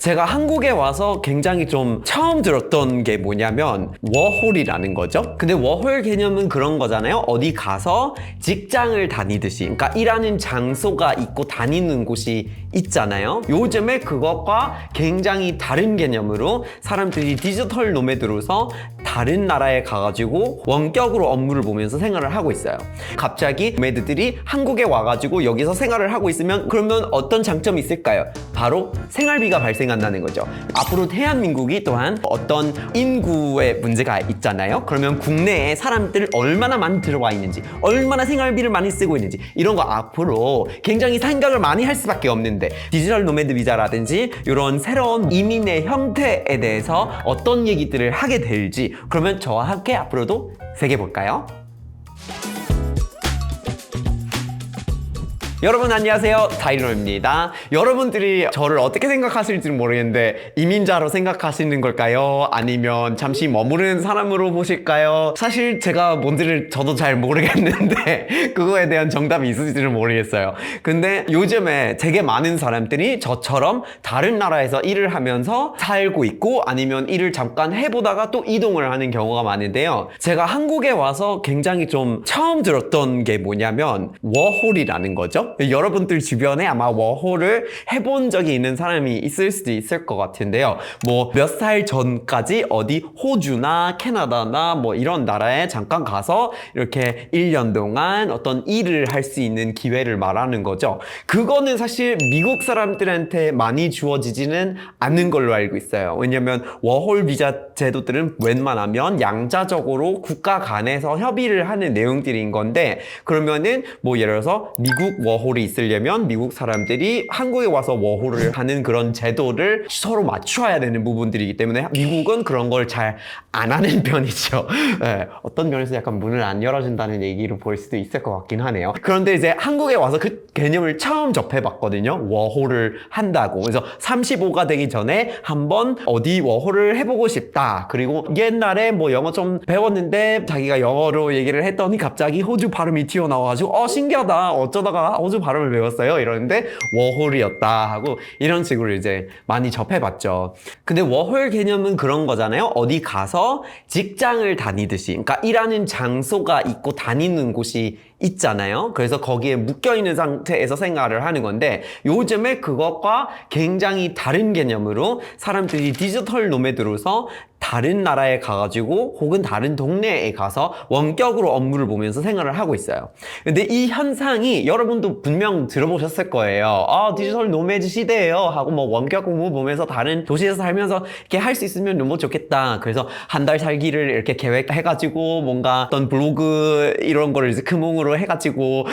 제가 한국에 와서 굉장히 좀 처음 들었던 게 뭐냐면 워홀이라는 거죠. 근데 워홀 개념은 그런 거잖아요. 어디 가서 직장을 다니듯이, 그러니까 일하는 장소가 있고 다니는 곳이 있잖아요. 요즘에 그것과 굉장히 다른 개념으로 사람들이 디지털 노매드로서 다른 나라에 가가지고 원격으로 업무를 보면서 생활을 하고 있어요. 갑자기 노매드들이 한국에 와가지고 여기서 생활을 하고 있으면 그러면 어떤 장점이 있을까요? 바로 생활비가 발생한다는 거죠. 앞으로 대한민국이 또한 어떤 인구의 문제가 있잖아요. 그러면 국내에 사람들 얼마나 많이 들어와 있는지, 얼마나 생활비를 많이 쓰고 있는지 이런 거 앞으로 굉장히 생각을 많이 할 수밖에 없는데, 디지털 노매드 비자라든지 이런 새로운 이민의 형태에 대해서 어떤 얘기들을 하게 될지, 그러면 저와 함께 앞으로도 새겨볼까요? 여러분 안녕하세요, 다이노입니다. 여러분들이 저를 어떻게 생각하실지 모르겠는데 이민자로 생각하시는 걸까요? 아니면 잠시 머무르는 사람으로 보실까요? 사실 제가 뭔지를 저도 잘 모르겠는데 그거에 대한 정답이 있을지는 모르겠어요. 근데 요즘에 되게 많은 사람들이 저처럼 다른 나라에서 일을 하면서 살고 있고, 아니면 일을 잠깐 해보다가 또 이동을 하는 경우가 많은데요. 제가 한국에 와서 굉장히 좀 처음 들었던 게 뭐냐면 워홀이라는 거죠. 여러분들 주변에 아마 워홀을 해본 적이 있는 사람이 있을 수도 있을 것 같은데요. 뭐 몇 살 전까지 어디 호주나 캐나다나 뭐 이런 나라에 잠깐 가서 이렇게 1년 동안 어떤 일을 할 수 있는 기회를 말하는 거죠. 그거는 사실 미국 사람들한테 많이 주어지지는 않는 걸로 알고 있어요. 왜냐면 워홀 비자 제도들은 웬만하면 양자적으로 국가 간에서 협의를 하는 내용들인 건데, 그러면은 뭐 예를 들어서 미국 워홀이 있으려면 미국 사람들이 한국에 와서 워홀을 하는 그런 제도를 서로 맞춰야 되는 부분들이기 때문에 미국은 그런 걸 잘 안 하는 편이죠. 네, 어떤 면에서 약간 문을 안 열어준다는 얘기로 볼 수도 있을 것 같긴 하네요. 그런데 이제 한국에 와서 그 개념을 처음 접해봤거든요. 워홀을 한다고. 그래서 35가 되기 전에 한번 어디 워홀을 해보고 싶다. 그리고 옛날에 뭐 영어 좀 배웠는데 자기가 영어로 얘기를 했더니 갑자기 호주 발음이 튀어나와가지고 신기하다, 어쩌다가 호주 발음을 배웠어요 이러는데 워홀이었다 하고, 이런 식으로 이제 많이 접해봤죠. 근데 워홀 개념은 그런 거잖아요. 어디 가서 직장을 다니듯이, 그러니까 일하는 장소가 있고 다니는 곳이 있잖아요. 그래서 거기에 묶여있는 상태에서 생활을 하는 건데, 요즘에 그것과 굉장히 다른 개념으로 사람들이 디지털 노매드로서 다른 나라에 가가지고 혹은 다른 동네에 가서 원격으로 업무를 보면서 생활을 하고 있어요. 근데 이 현상이 여러분도 분명 들어보셨을 거예요. 디지털 노매드 시대예요 하고 뭐 원격 업무 보면서 다른 도시에서 살면서 이렇게 할 수 있으면 너무 좋겠다. 그래서 한 달 살기를 이렇게 계획해가지고 뭔가 어떤 블로그 이런 거를 이제 크몽으로 해가지고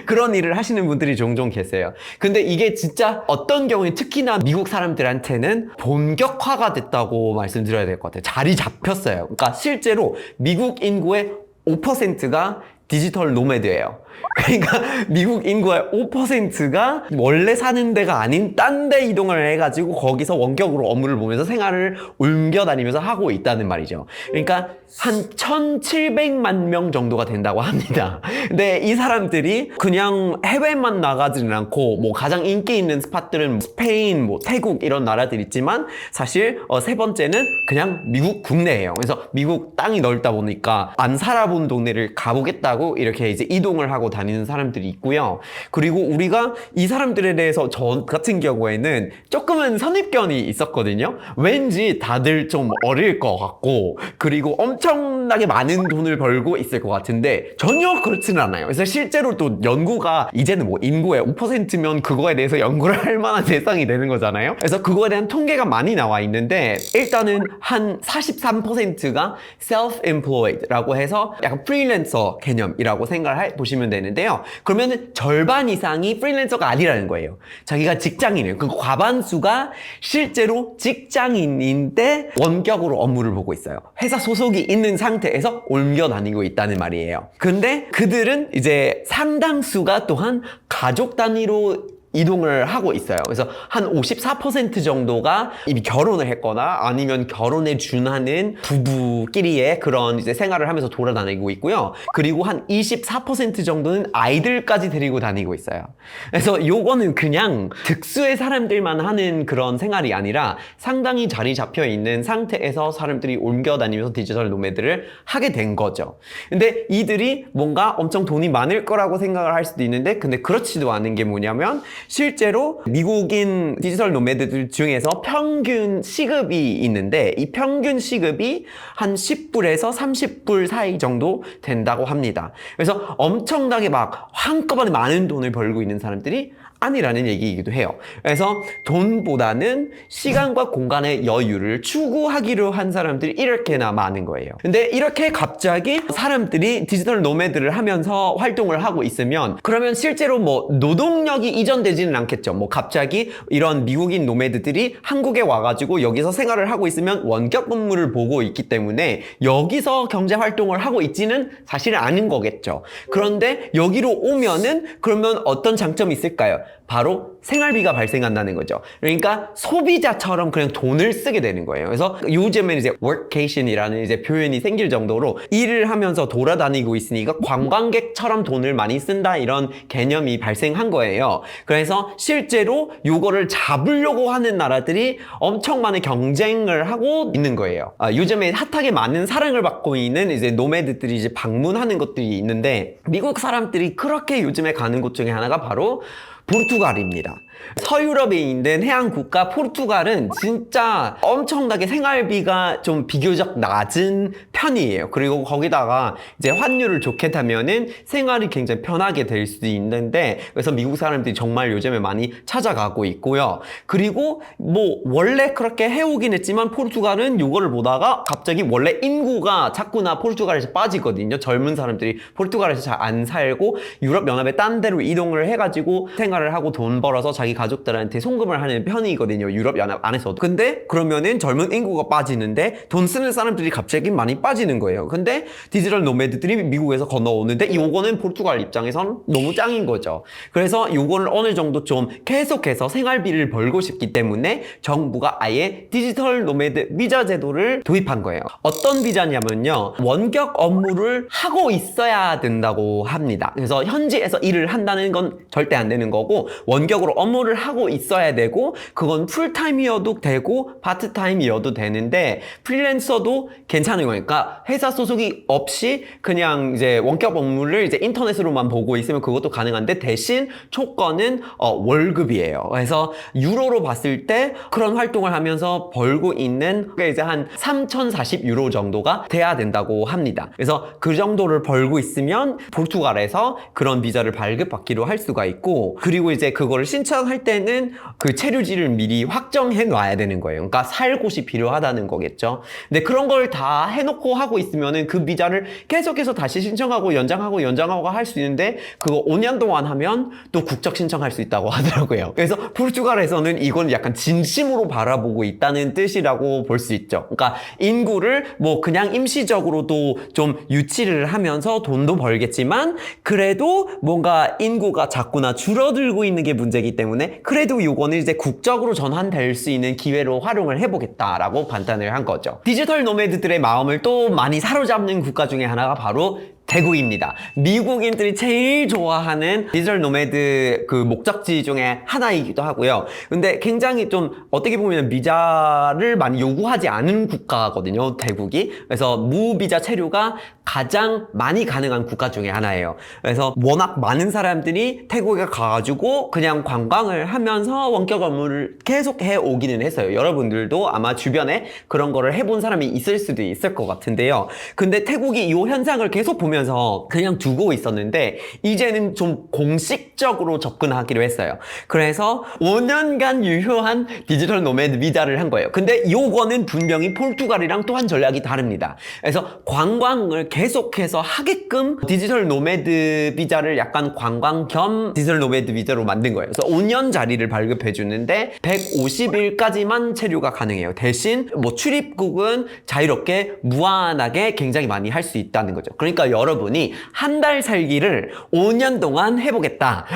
그런 일을 하시는 분들이 종종 계세요. 근데 이게 진짜 어떤 경우에 특히나 미국 사람들한테는 본격화가 됐다고 말씀드려야 될 것 같아요. 자리 잡혔어요. 그러니까 실제로 미국 인구의 5%가 디지털 노매드예요. 그러니까 미국 인구의 5%가 원래 사는 데가 아닌 딴 데 이동을 해가지고 거기서 원격으로 업무를 보면서 생활을 옮겨 다니면서 하고 있다는 말이죠. 그러니까 한 1,700만 명 정도가 된다고 합니다. 근데 이 사람들이 그냥 해외만 나가지는 않고, 뭐 가장 인기 있는 스팟들은 스페인, 뭐 태국 이런 나라들 있지만 사실 세 번째는 그냥 미국 국내예요. 그래서 미국 땅이 넓다 보니까 안 살아본 동네를 가보겠다고 이렇게 이제 이동을 하고 다니는 사람들이 있고요. 그리고 우리가 이 사람들에 대해서 저 같은 경우에는 조금은 선입견이 있었거든요. 왠지 다들 좀 어릴 것 같고, 그리고 엄청나게 많은 돈을 벌고 있을 것 같은데 전혀 그렇지는 않아요. 그래서 실제로 또 연구가 이제는 뭐 인구의 5%면 그거에 대해서 연구를 할 만한 대상이 되는 거잖아요. 그래서 그거에 대한 통계가 많이 나와 있는데, 일단은 한 43%가 self-employed라고 해서 약간 프리랜서 개념이라고 생각을 보시면 되는데요. 그러면 절반 이상이 프리랜서가 아니라는 거예요. 자기가 직장인이에요. 그 과반수가 실제로 직장인인데 원격으로 업무를 보고 있어요. 회사 소속이 있는 상태에서 옮겨 다니고 있다는 말이에요. 근데 그들은 이제 상당수가 또한 가족 단위로 이동을 하고 있어요. 그래서 한 54% 정도가 이미 결혼을 했거나 아니면 결혼에 준하는 부부끼리의 그런 이제 생활을 하면서 돌아다니고 있고요. 그리고 한 24% 정도는 아이들까지 데리고 다니고 있어요. 그래서 요거는 그냥 특수의 사람들만 하는 그런 생활이 아니라 상당히 자리 잡혀 있는 상태에서 사람들이 옮겨 다니면서 디지털 노매드를 하게 된 거죠. 근데 이들이 뭔가 엄청 돈이 많을 거라고 생각을 할 수도 있는데 근데 그렇지도 않은 게 뭐냐면 실제로 미국인 디지털 노매드들 중에서 평균 시급이 있는데 이 평균 시급이 한 10불에서 30불 사이 정도 된다고 합니다. 그래서 엄청나게 막 한꺼번에 많은 돈을 벌고 있는 사람들이 아니라는 얘기이기도 해요. 그래서 돈보다는 시간과 공간의 여유를 추구하기로 한 사람들이 이렇게나 많은 거예요. 근데 이렇게 갑자기 사람들이 디지털 노매드를 하면서 활동을 하고 있으면 그러면 실제로 뭐 노동력이 이전되지는 않겠죠. 뭐 갑자기 이런 미국인 노매드들이 한국에 와가지고 여기서 생활을 하고 있으면 원격 근무를 보고 있기 때문에 여기서 경제 활동을 하고 있지는 사실은 않은 거겠죠. 그런데 여기로 오면은 그러면 어떤 장점이 있을까요? 바로 생활비가 발생한다는 거죠. 그러니까 소비자처럼 그냥 돈을 쓰게 되는 거예요. 그래서 요즘엔 이제 workcation이라는 이제 표현이 생길 정도로 일을 하면서 돌아다니고 있으니까 관광객처럼 돈을 많이 쓴다 이런 개념이 발생한 거예요. 그래서 실제로 요거를 잡으려고 하는 나라들이 엄청 많은 경쟁을 하고 있는 거예요. 요즘에 핫하게 많은 사랑을 받고 있는 이제 노매드들이 이제 방문하는 것들이 있는데 미국 사람들이 그렇게 요즘에 가는 곳 중에 하나가 바로 포르투갈입니다. 서유럽에 있는 해안 국가 포르투갈은 진짜 엄청나게 생활비가 좀 비교적 낮은 편이에요. 그리고 거기다가 이제 환율을 좋게 타면은 생활이 굉장히 편하게 될 수도 있는데 그래서 미국 사람들이 정말 요즘에 많이 찾아가고 있고요. 그리고 뭐 원래 그렇게 해오긴 했지만 포르투갈은 요거를 보다가 갑자기 원래 인구가 자꾸나 포르투갈에서 빠지거든요. 젊은 사람들이 포르투갈에서 잘 안 살고 유럽연합의 딴 데로 이동을 해가지고 생활을 하고 돈 벌어서 자기 가족들한테 송금을 하는 편이거든요. 유럽연합 안에서도. 근데 그러면은 젊은 인구가 빠지는데 돈 쓰는 사람들이 갑자기 많이 빠지는 거예요. 근데 디지털 노매드들이 미국에서 건너오는데 요거는 포르투갈 입장에선 너무 짱인 거죠. 그래서 요거를 어느 정도 좀 계속해서 생활비를 벌고 싶기 때문에 정부가 아예 디지털 노매드 비자 제도를 도입한 거예요. 어떤 비자냐면요. 원격 업무를 하고 있어야 된다고 합니다. 그래서 현지에서 일을 한다는 건 절대 안 되는 거고 원격으로 업무를 하고 있어야 되고 그건 풀타임이어도 되고 파트타임이어도 되는데 프리랜서도 괜찮은 거니까 회사 소속이 없이 그냥 이제 원격 업무를 이제 인터넷으로만 보고 있으면 그것도 가능한데 대신 조건은 월급이에요. 그래서 유로로 봤을 때 그런 활동을 하면서 벌고 있는 게 이제 한 3,040 유로 정도가 돼야 된다고 합니다. 그래서 그 정도를 벌고 있으면 포르투갈에서 그런 비자를 발급받기로 할 수가 있고 그리고 이제 그거를 신청할 때는 그 체류지를 미리 확정해 놔야 되는 거예요. 그러니까 살 곳이 필요하다는 거겠죠. 근데 그런 걸 다 해놓고 하고 있으면은 그 비자를 계속해서 다시 신청하고 연장하고 할 수 있는데 그거 5년 동안 하면 또 국적 신청할 수 있다고 하더라고요. 그래서 포르투갈에서는 이건 약간 진심으로 바라보고 있다는 뜻이라고 볼 수 있죠. 그러니까 인구를 뭐 그냥 임시적으로도 좀 유치를 하면서 돈도 벌겠지만 그래도 뭔가 인구가 자꾸나 줄어들고 있는 게 문제이기 때문에 그래도 요거는 이제 국적으로 전환될 수 있는 기회로 활용을 해보겠다라고 판단을 한 거죠. 디지털 노매드들의 마음을 또 많이 사로잡는 국가 중에 하나가 바로 대구입니다. 미국인들이 제일 좋아하는 디지털 노매드 그 목적지 중에 하나이기도 하고요. 근데 굉장히 좀 어떻게 보면 비자를 많이 요구하지 않은 국가거든요, 대국이. 그래서 무비자 체류가 가장 많이 가능한 국가 중에 하나예요. 그래서 워낙 많은 사람들이 태국에 가가지고 그냥 관광을 하면서 원격 업무를 계속 해오기는 했어요. 여러분들도 아마 주변에 그런 거를 해본 사람이 있을 수도 있을 것 같은데요. 근데 태국이 이 현상을 계속 보면서 그냥 두고 있었는데 이제는 좀 공식적으로 접근하기로 했어요. 그래서 5년간 유효한 디지털 노매드 비자를 한 거예요. 근데 요거는 분명히 포르투갈이랑 또한 전략이 다릅니다. 그래서 관광을 계속해서 하게끔 디지털 노매드 비자를 약간 관광 겸 디지털 노매드 비자로 만든 거예요. 그래서 5년 자리를 발급해 주는데 150일까지만 체류가 가능해요. 대신 뭐 출입국은 자유롭게 무한하게 굉장히 많이 할 수 있다는 거죠. 그러니까 여러분 여러분이 한 달 살기를 5년 동안 해보겠다.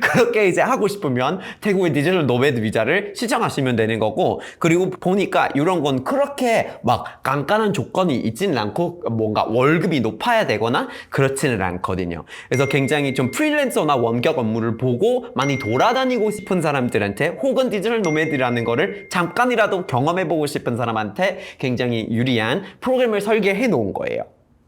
그렇게 이제 하고 싶으면 태국의 디지털 노매드 비자를 신청하시면 되는 거고, 그리고 보니까 이런 건 그렇게 막 깐깐한 조건이 있지는 않고 뭔가 월급이 높아야 되거나 그렇지는 않거든요. 그래서 굉장히 좀 프리랜서나 원격 업무를 보고 많이 돌아다니고 싶은 사람들한테, 혹은 디지털 노매드라는 거를 잠깐이라도 경험해보고 싶은 사람한테 굉장히 유리한 프로그램을 설계해 놓은 거예요.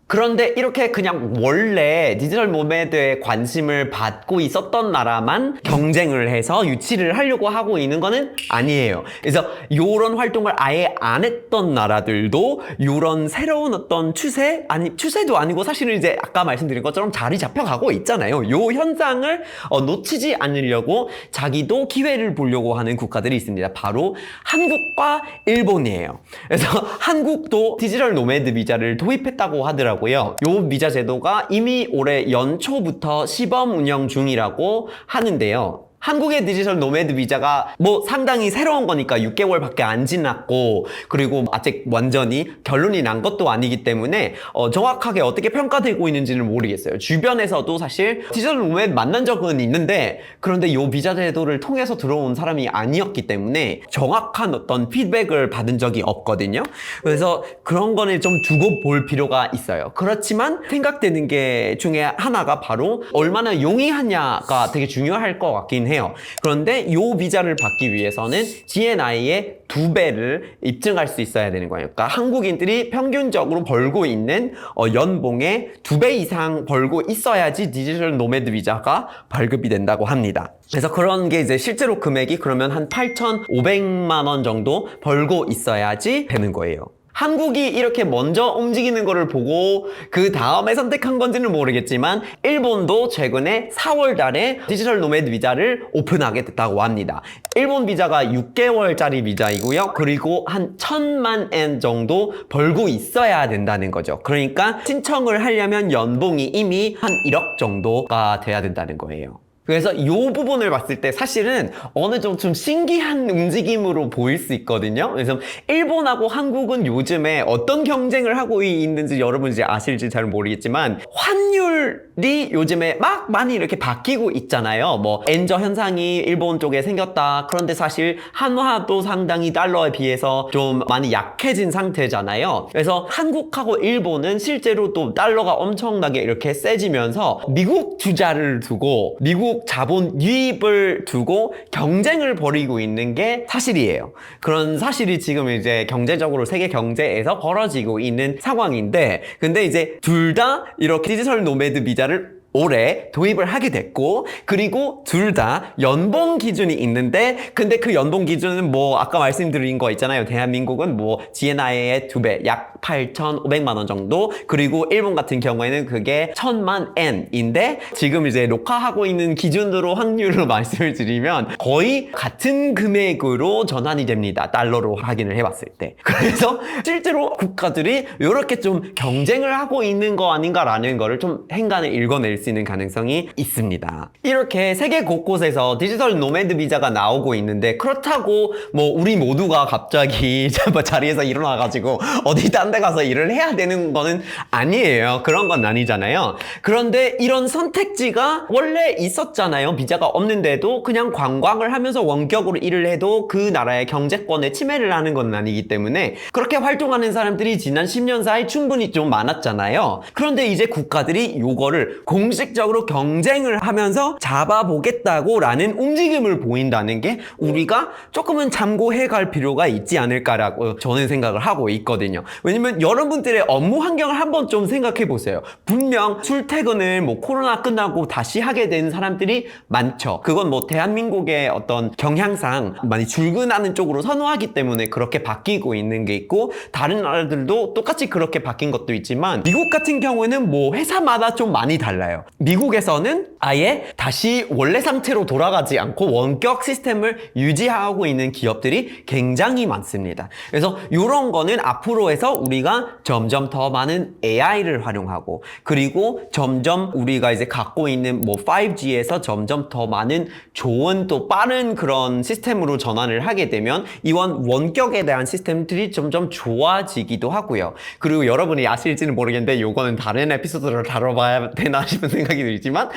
그런데 이렇게 그냥 원래 디지털 노매드에 관심을 받고 있었던 나라만 경쟁을 해서 유치를 하려고 하고 있는 거는 아니에요. 그래서 이런 활동을 아예 안 했던 나라들도 이런 새로운 어떤 추세도 아니고 사실은 이제 아까 말씀드린 것처럼 자리 잡혀가고 있잖아요. 이 현상을 놓치지 않으려고 자기도 기회를 보려고 하는 국가들이 있습니다. 바로 한국과 일본이에요. 그래서 한국도 디지털 노매드 비자를 도입했다고 하더라고요. 이 비자 제도가 이미 올해 연초부터 시범 운영 중이라고 하는데요. 한국의 디지털 노매드 비자가 뭐 상당히 새로운 거니까 6개월밖에 안 지났고, 그리고 아직 완전히 결론이 난 것도 아니기 때문에 정확하게 어떻게 평가되고 있는지는 모르겠어요. 주변에서도 사실 디지털 노매드 만난 적은 있는데, 그런데 이 비자 제도를 통해서 들어온 사람이 아니었기 때문에 정확한 어떤 피드백을 받은 적이 없거든요. 그래서 그런 거는 좀 두고 볼 필요가 있어요. 그렇지만 생각되는 게 중에 하나가 바로 얼마나 용이하냐가 되게 중요할 것 같긴 해요. 그런데 이 비자를 받기 위해서는 GNI의 2배를 입증할 수 있어야 되는 거예요. 그러니까 한국인들이 평균적으로 벌고 있는 연봉의 2배 이상 벌고 있어야지 디지털 노매드 비자가 발급이 된다고 합니다. 그래서 그런 게 이제 실제로 금액이 그러면 한 8,500만 원 정도 벌고 있어야지 되는 거예요. 한국이 이렇게 먼저 움직이는 거를 보고 그 다음에 선택한 건지는 모르겠지만, 일본도 최근에 4월 달에 디지털 노매드 비자를 오픈하게 됐다고 합니다. 일본 비자가 6개월짜리 비자이고요. 그리고 한 1,000만 엔 정도 벌고 있어야 된다는 거죠. 그러니까 신청을 하려면 연봉이 이미 한 1억 정도가 돼야 된다는 거예요. 그래서 이 부분을 봤을 때 사실은 어느 정도 좀 신기한 움직임으로 보일 수 있거든요. 그래서 일본하고 한국은 요즘에 어떤 경쟁을 하고 있는지 여러분 이제 아실지 잘 모르겠지만, 환율이 요즘에 막 많이 이렇게 바뀌고 있잖아요. 뭐 엔저 현상이 일본 쪽에 생겼다. 그런데 사실 한화도 상당히 달러에 비해서 좀 많이 약해진 상태잖아요. 그래서 한국하고 일본은 실제로 또 달러가 엄청나게 이렇게 세지면서 미국 투자를 두고, 미국 자본 유입을 두고 경쟁을 벌이고 있는 게 사실이에요. 그런 사실이 지금 이제 경제적으로 세계 경제에서 벌어지고 있는 상황인데, 근데 이제 둘 다 이렇게 디지털 노매드 비자를 올해 도입을 하게 됐고, 그리고 둘 다 연봉 기준이 있는데, 근데 그 연봉 기준은 뭐 아까 말씀드린 거 있잖아요. 대한민국은 뭐 GNI의 2배, 약 8,500만 원 정도, 그리고 일본 같은 경우에는 그게 1,000만 엔인데, 지금 이제 녹화하고 있는 기준으로 확률로 말씀을 드리면 거의 같은 금액으로 전환이 됩니다. 달러로 확인을 해봤을 때. 그래서 실제로 국가들이 이렇게 좀 경쟁을 하고 있는 거 아닌가라는 거를 좀 행간을 읽어낼 수 있는 가능성이 있습니다. 이렇게 세계 곳곳에서 디지털 노매드 비자가 나오고 있는데, 그렇다고 뭐 우리 모두가 갑자기 자리에서 일어나가지고 어디 딴 데 가서 일을 해야 되는 거는 아니에요. 그런 건 아니잖아요. 그런데 이런 선택지가 원래 있었잖아요. 비자가 없는데도 그냥 관광을 하면서 원격으로 일을 해도 그 나라의 경제권에 침해를 하는 건 아니기 때문에 그렇게 활동하는 사람들이 지난 10년 사이 충분히 좀 많았잖아요. 그런데 이제 국가들이 요거를 공식적으로 경쟁을 하면서 잡아보겠다고 라는 움직임을 보인다는 게 우리가 조금은 참고해 갈 필요가 있지 않을까라고 저는 생각을 하고 있거든요. 왜냐면 여러분들의 업무 환경을 한번 좀 생각해 보세요. 분명 출퇴근을 뭐 코로나 끝나고 다시 하게 된 사람들이 많죠. 그건 뭐 대한민국의 어떤 경향상 많이 출근하는 쪽으로 선호하기 때문에 그렇게 바뀌고 있는 게 있고, 다른 나라들도 똑같이 그렇게 바뀐 것도 있지만, 미국 같은 경우에는 뭐 회사마다 좀 많이 달라요. 있어요. 미국에서는 아예 다시 원래 상태로 돌아가지 않고 원격 시스템을 유지하고 있는 기업들이 굉장히 많습니다. 그래서 이런 거는 앞으로 해서 우리가 점점 더 많은 AI를 활용하고 그리고 점점 우리가 이제 갖고 있는 뭐 5G에서 점점 더 많은 좋은 또 빠른 그런 시스템으로 전환을 하게 되면 이원 원격에 대한 시스템들이 점점 좋아지기도 하고요. 그리고 여러분이 아실지는 모르겠는데 요거는 다른 에피소드로 다뤄봐야 되나 싶은 생각이 들지만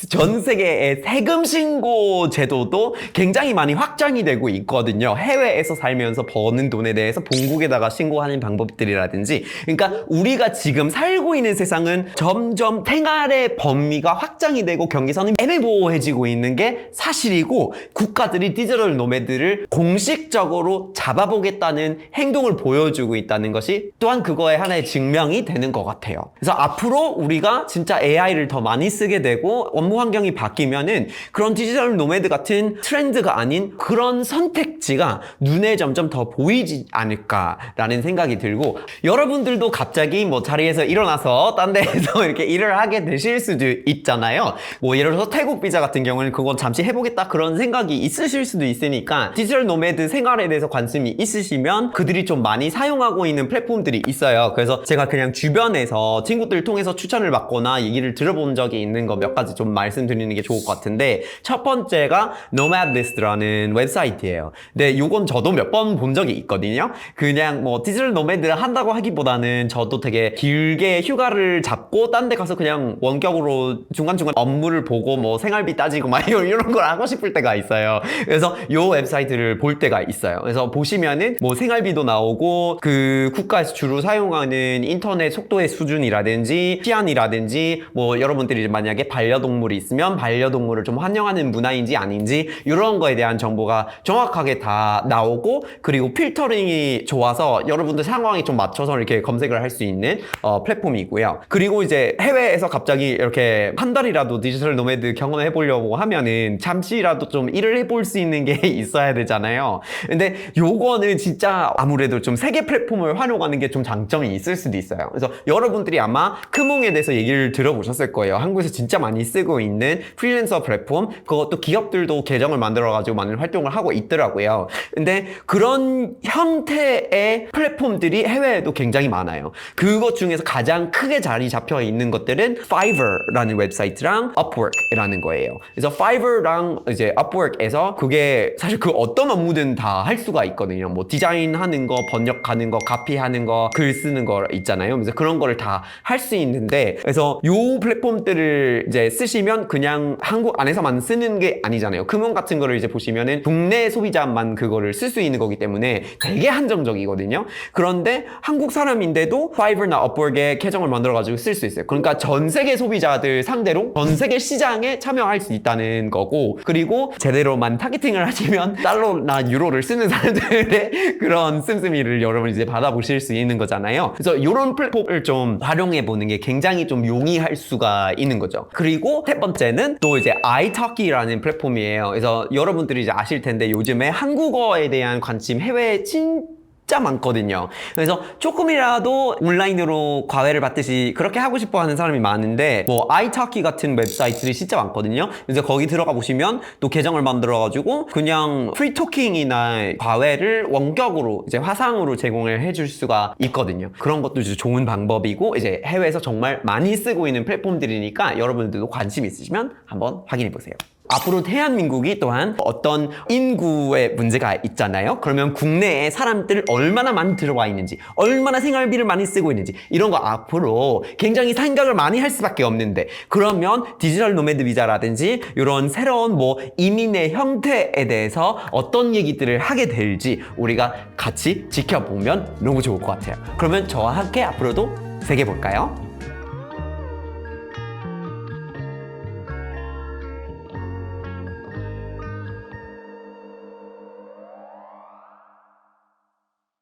전 세계의 세금 신고 제도도 굉장히 많이 확장이 되고 있거든요. 해외에서 살면서 버는 돈에 대해서 본국에다가 신고하는 방법들이라든지 그러니까 우리가 지금 살고 있는 세상은 점점 생활의 범위가 확장이 되고 경계선이 애매모호해지고 있는 게 사실이고 국가들이 디지털 노매드를 공식적으로 잡아보겠다는 행동을 보여주고 있다는 것이 또한 그거의 하나의 증명이 되는 것 같아요. 그래서 앞으로 우리가 진짜 AI를 더 많이 쓰게 되고 업무 환경이 바뀌면은 그런 디지털 노매드 같은 트렌드가 아닌 그런 선택지가 눈에 점점 더 보이지 않을까라는 생각이 들고 여러분들도 갑자기 뭐 자리에서 일어나서 딴 데에서 이렇게 일을 하게 되실 수도 있잖아요. 뭐 예를 들어서 태국 비자 같은 경우는 그건 잠시 해보겠다 그런 생각이 있으실 수도 있으니까 디지털 노매드 생활에 대해서 관심이 있으시면 그들이 좀 많이 사용하고 있는 플랫폼들이 있어요. 그래서 제가 그냥 주변에서 친구들 통해서 추천을 받거나 얘기를 들어본 적이 있는 거 몇 가지 좀 말씀드리는 게 좋을 것 같은데 첫 번째가 Nomadlist라는 웹사이트예요. 근데 요건 저도 몇 번 본 적이 있거든요. 그냥 뭐 디지털 노매드를 한다고 하기보다는 저도 되게 길게 휴가를 잡고 딴 데 가서 그냥 원격으로 중간중간 업무를 보고 뭐 생활비 따지고 막 이런 걸 하고 싶을 때가 있어요. 그래서 요 웹사이트를 볼 때가 있어요. 그래서 보시면은 뭐 생활비도 나오고 그 국가에서 주로 사용하는 인터넷 속도의 수준이라든지 시간이라든지 뭐 여러분들이 만약에 반려동물이 있으면 반려동물을 좀 환영하는 문화인지 아닌지 이런 거에 대한 정보가 정확하게 다 나오고 그리고 필터링이 좋아서 여러분들 상황에 좀 맞춰서 이렇게 검색을 할 수 있는 플랫폼이고요. 그리고 이제 해외에서 갑자기 이렇게 한 달이라도 디지털 노매드 경험해 보려고 하면은 잠시라도 좀 일을 해볼 수 있는 게 있어야 되잖아요. 근데 요거는 진짜 아무래도 좀 세계 플랫폼을 활용하는 게 좀 장점이 있을 수도 있어요. 그래서 여러분들이 아마 크몽에 대해서 얘기를 들어보셨을 거예요. 한국에서 진짜 많이 쓰고 있는 프리랜서 플랫폼 그것도 기업들도 계정을 만들어가지고 많은 활동을 하고 있더라고요. 근데 그런 형태의 플랫폼들이 해외에도 굉장히 많아요. 그것 중에서 가장 크게 자리 잡혀 있는 것들은 Fiverr라는 웹사이트랑 Upwork이라는 거예요. 그래서 Fiverr랑 이제 Upwork에서 그게 사실 그 어떤 업무든 다 할 수가 있거든요. 뭐 디자인하는 거, 번역하는 거, 카피하는 거, 글 쓰는 거 있잖아요. 그래서 그런 거를 다 할 수 있는데 그래서 요 플랫폼들을 이제 쓰시면 그냥 한국 안에서만 쓰는 게 아니잖아요. 금융 같은 거를 이제 보시면은 국내 소비자만 그거를 쓸 수 있는 거기 때문에 되게 한정적이거든요. 그런데 한국 사람인데도 Fiverr나 Upwork에 계정을 만들어가지고 쓸 수 있어요. 그러니까 전 세계 소비자들 상대로 전 세계 시장에 참여할 수 있다는 거고 그리고 제대로만 타겟팅을 하시면 달러나 유로를 쓰는 사람들의 그런 씀씀이를 여러분이 이제 받아보실 수 있는 거잖아요. 그래서 이런 플랫폼을 좀 활용해 보는 게 굉장히 좀 용이할 수가 있는 거죠. 그리고 세 번째는 또 이제 italki라는 플랫폼이에요. 그래서 여러분들이 이제 아실 텐데 요즘에 한국어에 대한 관심 해외에 진짜 많거든요. 그래서 조금이라도 온라인으로 과외를 받듯이 그렇게 하고 싶어 하는 사람이 많은데 뭐 italki 같은 웹사이트들이 진짜 많거든요. 그래서 거기 들어가 보시면 또 계정을 만들어 가지고 그냥 프리토킹이나 과외를 원격으로 이제 화상으로 제공을 해줄 수가 있거든요. 그런 것도 이제 좋은 방법이고 이제 해외에서 정말 많이 쓰고 있는 플랫폼들이니까 여러분들도 관심 있으시면 한번 확인해 보세요. 앞으로 대한민국이 또한 어떤 인구의 문제가 있잖아요. 그러면 국내에 사람들 얼마나 많이 들어와 있는지 얼마나 생활비를 많이 쓰고 있는지 이런 거 앞으로 굉장히 생각을 많이 할 수밖에 없는데 그러면 디지털 노매드 비자라든지 이런 새로운 뭐 이민의 형태에 대해서 어떤 얘기들을 하게 될지 우리가 같이 지켜보면 너무 좋을 것 같아요. 그러면 저와 함께 앞으로도 세계 볼까요?